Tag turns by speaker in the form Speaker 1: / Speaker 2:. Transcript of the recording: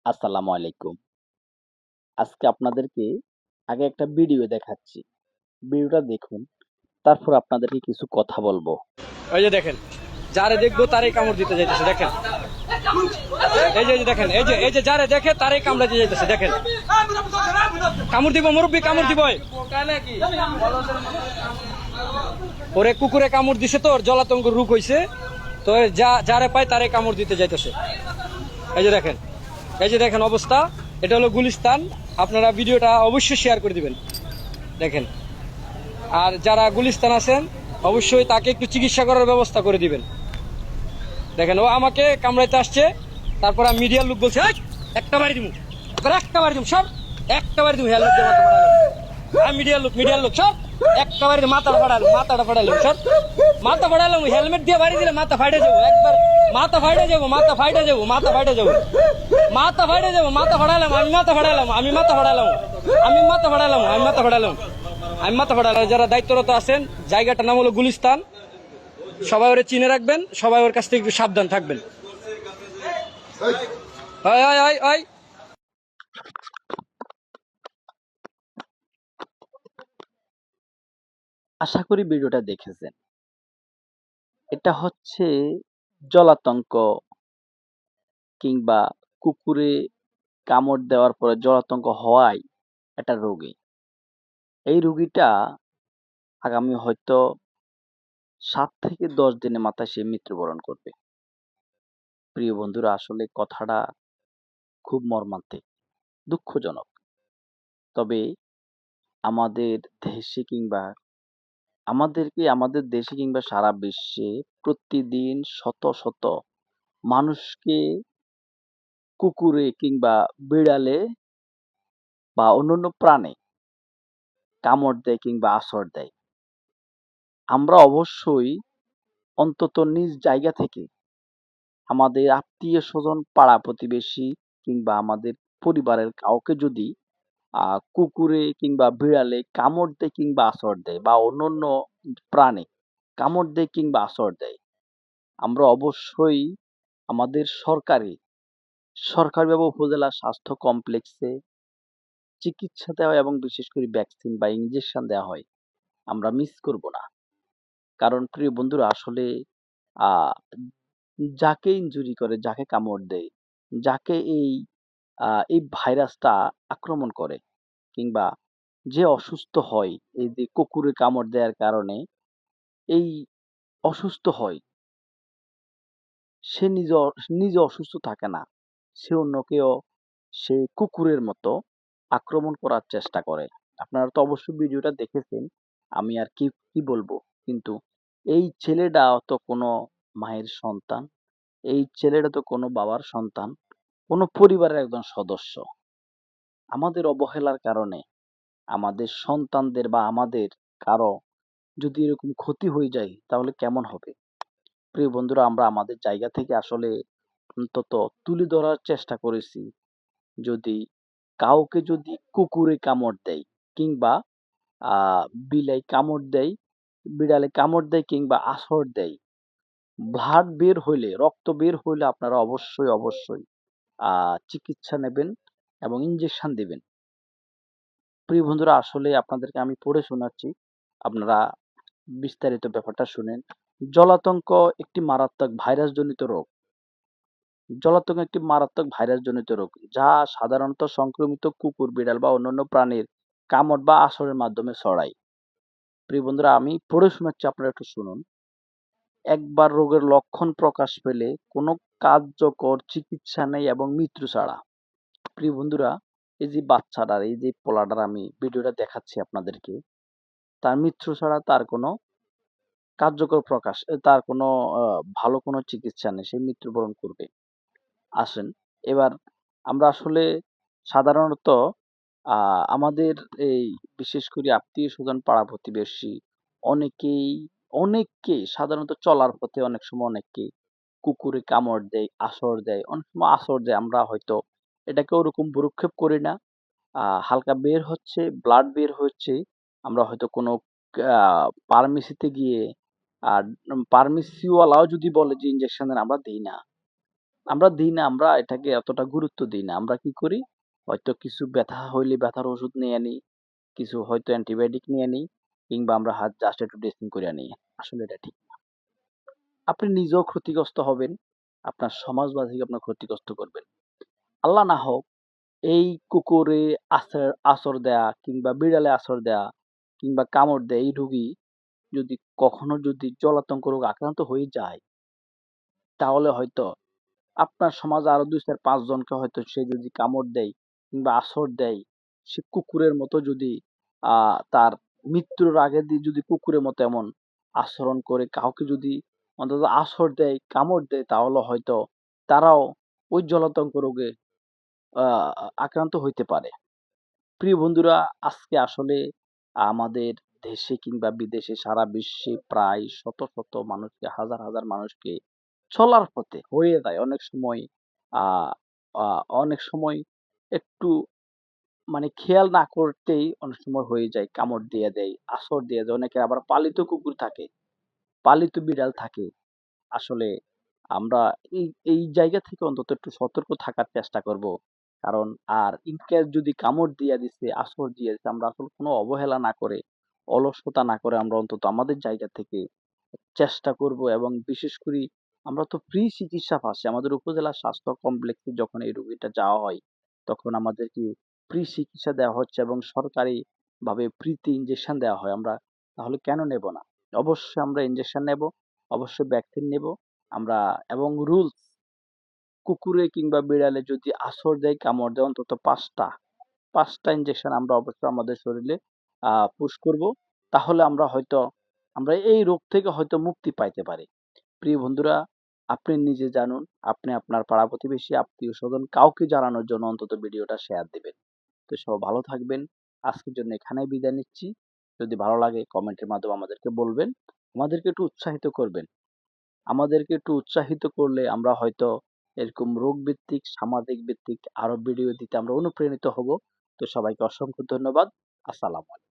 Speaker 1: আসসালামু আলাইকুম। আজকে আপনাদেরকে আগে একটা ভিডিও দেখাচ্ছি। ভিডিওটা দেখুন, তারপর আপনাদেরকে কিছু কথা বলবো।
Speaker 2: ওই যে দেখেন, যারে দেখবো তারই কামড় দিতে যাইতেছে। দেখেন, এই যে দেখেন, এই যে যারে দেখে তারই কামড়াতে যাইতেছে। দেখেন, কামড় দিব মুরব্বী, কামড় দিব। ওরে কুকুরে কামড় দিছে, তো ওর জলাতঙ্ক রোগ হইছে, তো যারে পায় তারে কামড় দিতে যাইতেছে। এই যে দেখেন, এই যে দেখেন অবস্থা। এটা হলো গুলিস্তান। আপনারা ভিডিওটা অবশ্যই শেয়ার করে দিবেন। দেখেন, আর যারা গুলিস্তান আছেন অবশ্যই তাকে একটু চিকিৎসা করার ব্যবস্থা করে দিবেন। দেখেন, ও আমাকে কামড়াইতে আসছে, তারপর আমি মিডিয়ার লোক বলছে একটা বাড়ি দিব, একটা বাড়ি দিব সব, একটা বাড়ি দিব। হেলমেট দিয়ে মাথা ফাড়ালাম। আমি মিডিয়ার লোক সব একটা বাড়ি মাথা ফাড়ালাম, মাথাটা ফাড়ালাম সব, মাথা ফাড়ালাম। হেলমেট দিয়ে বাড়ি দিলে মাথা ফাইটে যাবো একবার, মাথা ফাইটে যাবো, মাথা ফাইটে যাবো, মাথা ফাইটে যাবো, মাথা ফাইটে যাবো। মাথা ফাড়ালাম, আমি মাথা ফাড়ালাম, আমি মাথা ফাড়ালাম, আমি মাথা ফাড়ালাম, আমি মাথা ফাড়ালাম, আমি মাথা ফাড়ালাম। যারা দায়িত্বরত আছেন, জায়গাটার নাম হলো গুলিস্তান। সবাই ওরে চিনে রাখবেন, সবাই ওর কাছ থেকে একটু সাবধান থাকবেন। হয় হয় হয় হয়।
Speaker 1: আশা করি ভিডিওটা দেখেছেন। এটা হচ্ছে জলাতঙ্ক কিংবা কুকুরে কামড় দেওয়ার পরে জলাতঙ্ক হওয়ায় একটা রোগী। এই রোগীটা আগামী হয়তো ৭ থেকে ১০ দিনের মাথায় সে মৃত্যুবরণ করবে। প্রিয় বন্ধুরা, আসলে কথাটা খুব মর্মান্তিক, দুঃখজনক। তবে আমাদের দেশে কিংবা আমাদের দেশে কিংবা সারা বিশ্বে প্রতিদিন শত শত মানুষকে কুকুরে কিংবা বিড়ালে বা অন্যান্য প্রাণী কামড় দেয় কিংবা আছর দেয়। আমরা অবশ্যই অন্তত নিজ জায়গা থেকে আমাদের আত্মীয়-স্বজন, পাড়া-প্রতিবেশী কিংবা আমাদের পরিবারের কাউকে যদি কুকুরে কিংবা বিড়ালে কামড় দেয় কিংবা আছর দেয় বা অন্যান্য প্রাণী কামড় দেয় কিংবা আছর দেয়, আমরা অবশ্যই আমাদের সরকারিভাবে উপজেলা স্বাস্থ্য কমপ্লেক্সে চিকিৎসা দেওয়া এবং বিশেষ করে ভ্যাকসিন বা ইনজেকশন দেওয়া হয়। আমরা মিস করব না। কারণ প্রিয় বন্ধুরা, আসলে আ যাকে ইনজুরি করে, যাকে কামড় দেয়, যাকে এই ভাইরাসটা আক্রমণ করে কিংবা যে অসুস্থ হয় এই যে কুকুরে কামড় দেওয়ার কারণে এই অসুস্থ হয়, সে নিজে অসুস্থ থাকে না। সে অন্যকেও সেই কুকুরের মতো আক্রমণ করার চেষ্টা করে। আপনারা তো অবশ্যই ভিডিওটা দেখেছেন। আমি আর কি বলবো? কিন্তু এই ছেলেটা তো কোনো মায়ের সন্তান। এই ছেলেটা তো কোনো বাবার সন্তান, কোনো পরিবারের একজন সদস্য। আমাদের অবহেলার কারণে আমাদের সন্তানদের বা আমাদের কারো যদি এরকম ক্ষতি হয়ে যায় তাহলে কেমন হবে? প্রিয় বন্ধুরা, আমরা আমাদের জায়গা থেকে আসলে অন্তত তুলে ধরার চেষ্টা করেছি। যদি কাউকে যদি কুকুরে কামড় দেয় কিংবা আ বিড়ালে কামড় দেয় কিংবা আছর দেয়, রক্ত বের হইলে আপনারা অবশ্যই আ চিকিৎসা নেবেন এবং ইনজেকশন দিবেন। প্রিয় বন্ধুরা, আসলে আপনাদেরকে আমি পড়ে শোনাচ্ছি। আপনারা বিস্তারিত ব্যাপারটা শুনেন। জলাতঙ্ক একটি মারাত্মক ভাইরাসজনিত রোগ। জলাতঙ্ক একটি মারাত্মক ভাইরাসজনিত রোগ, যা সাধারণত সংক্রমিত কুকুর, বিড়াল বা অন্যান্য প্রাণীর কামড় বা আঁচড়ের মাধ্যমে ছড়ায়। প্রিয় বন্ধুরা, আমি পড়ে শোনাচ্ছি, আপনারা একটু শুনুন। একবার রোগের লক্ষণ প্রকাশ পেলে কোনো কার্যকর চিকিৎসা নেই এবং মৃত্যু ছাড়া। প্রিয় বন্ধুরা, এই যে পোলাটার আমি ভিডিওটা দেখাচ্ছি আপনাদেরকে, তার মৃত্যু ছাড়া তার কোনো আ ভালো কোনো চিকিৎসা নেই। সে মৃত্যুবরণ করবে। আসেন, এবার আমরা আসলে সাধারণত আ আমাদের এই বিশেষ করে আত্মীয়স্বজন, পাড়া-প্রতিবেশী অনেকেই অনেককেই সাধারণত চলার পথে অনেক সময় অনেককে কুকুরে কামড় দেয়, আঁচড় দেয়। অনেক সময় আঁচড় দেয়। আমরা হয়তো এটাকে ওরকম ভ্রূক্ষেপ করি না। হালকা বের হচ্ছে, ব্লাড বের হচ্ছে। আমরা হয়তো কোনো আ ফার্মেসিতে গিয়ে আর ফার্মেসিওয়ালাও যদি বলে যে ইনজেকশন দেন, আমরা দেই না। আমরা দিই না, আমরা এটাকে এতটা গুরুত্ব দিই না। আমরা কি করি? হয়তো কিছু ব্যথা হইলে ব্যথার ওষুধ নিয়ে নিই, কিছু হয়তো অ্যান্টিবায়োটিক নিয়ে নিই, কিংবা আমরা হাত জাস্ট একটু ড্রেসিং করে নিই। আসলে এটা ঠিক না। আপনি নিজেও ক্ষতিগ্রস্ত হবেন, আপনার সমাজবাসীকে আপনার ক্ষতিগ্রস্ত করবেন। আল্লাহ না হোক এই কুকুরে আছর দেয়া কিংবা বিড়ালে আছর দেয়া কিংবা কামড় দেয় এই রোগী যদি কখনো যদি জলাতঙ্ক রোগে আক্রান্ত হয়ে যায়, তাহলে হয়তো আপনার সমাজে আরো ২, ৪, ৫ জনকে হয়তো সে যদি কামড় দেয় কিংবা আছর দেয়, সে কুকুরের মতো যদি তার মৃত্যুর আগে দিয়ে যদি কুকুরের মতো এমন আচরণ করে কাউকে যদি অন্তত আছর দেয়, কামড় দেয়, তাহলে হয়তো তারাও ওই জলাতঙ্ক রোগে আ আক্রান্ত হইতে পারে। প্রিয় বন্ধুরা, আজকে আসলে আমাদের দেশে কিংবা বিদেশে সারা বিশ্বে প্রায় শত শত মানুষকে, হাজার হাজার মানুষকে চলার পথে হয়ে যায় অনেক সময় আ আ অনেক সময় একটু মানে খেয়াল না করতেই অনেক সময় হয়ে যায়, কামড় দিয়ে দেয়, আছর দিয়ে দেয়। অনেকের আবার পালিত কুকুর থাকে, পালিত বিড়াল থাকে। আসলে আমরা এই জায়গা থেকে অন্তত একটু সতর্ক থাকার চেষ্টা করব। কারণ আর ইন কেস যদি কামড় দিয়া দিছে, আঁচড় দিয়ে দিছে, আমরা আসলে কোনো অবহেলা না করে, অলসতা না করে আমরা অন্তত আমাদের জায়গা থেকে চেষ্টা করব, এবং বিশেষ করে আমরা তো ফ্রি চিকিৎসা পাচ্ছি। আমাদের উপজেলা স্বাস্থ্য কমপ্লেক্সে যখন এই রোগীটা যাওয়া হয়, তখন আমাদেরকে ফ্রি চিকিৎসা দেওয়া হচ্ছে এবং সরকারিভাবে ফ্রিতে ইনজেকশন দেওয়া হয়। আমরা তাহলে কেন নেব না? অবশ্যই আমরা ইনজেকশন নেব, অবশ্যই ভ্যাকসিন নেব। আমরা এবং রুলস, কুকুরে কিংবা বিড়ালে যদি আছর দেয়, কামড় দেয়, অন্তত ৫টা ইনজেকশন আমরা অবশ্যই আমাদের শরীরে পুশ করব। তাহলে আমরা এই রোগ থেকে হয়তো মুক্তি পাইতে পারি। প্রিয় বন্ধুরা, আপনি নিজে জানুন, আপনি আপনার পাড়া প্রতিবেশী, আত্মীয়স্বজন কাউকে জানানোর জন্য অন্তত ভিডিওটা শেয়ার দিবেন। তো সবাই ভালো থাকবেন। আজকের জন্য এখানেই বিদায় নিচ্ছি। যদি ভালো লাগে কমেন্টের মাধ্যমে আমাদেরকে বলবেন। আমাদেরকে একটু উৎসাহিত করবেন। আমাদেরকে একটু উৎসাহিত করলে আমরা হয়তো এরকম রোগ ভিত্তিক, সামাজিক ভিত্তিক আরো ভিডিও দিতে আমরা অনুপ্রাণিত হব। তো সবাইকে অসংখ্য ধন্যবাদ। আসসালামু আলাইকুম।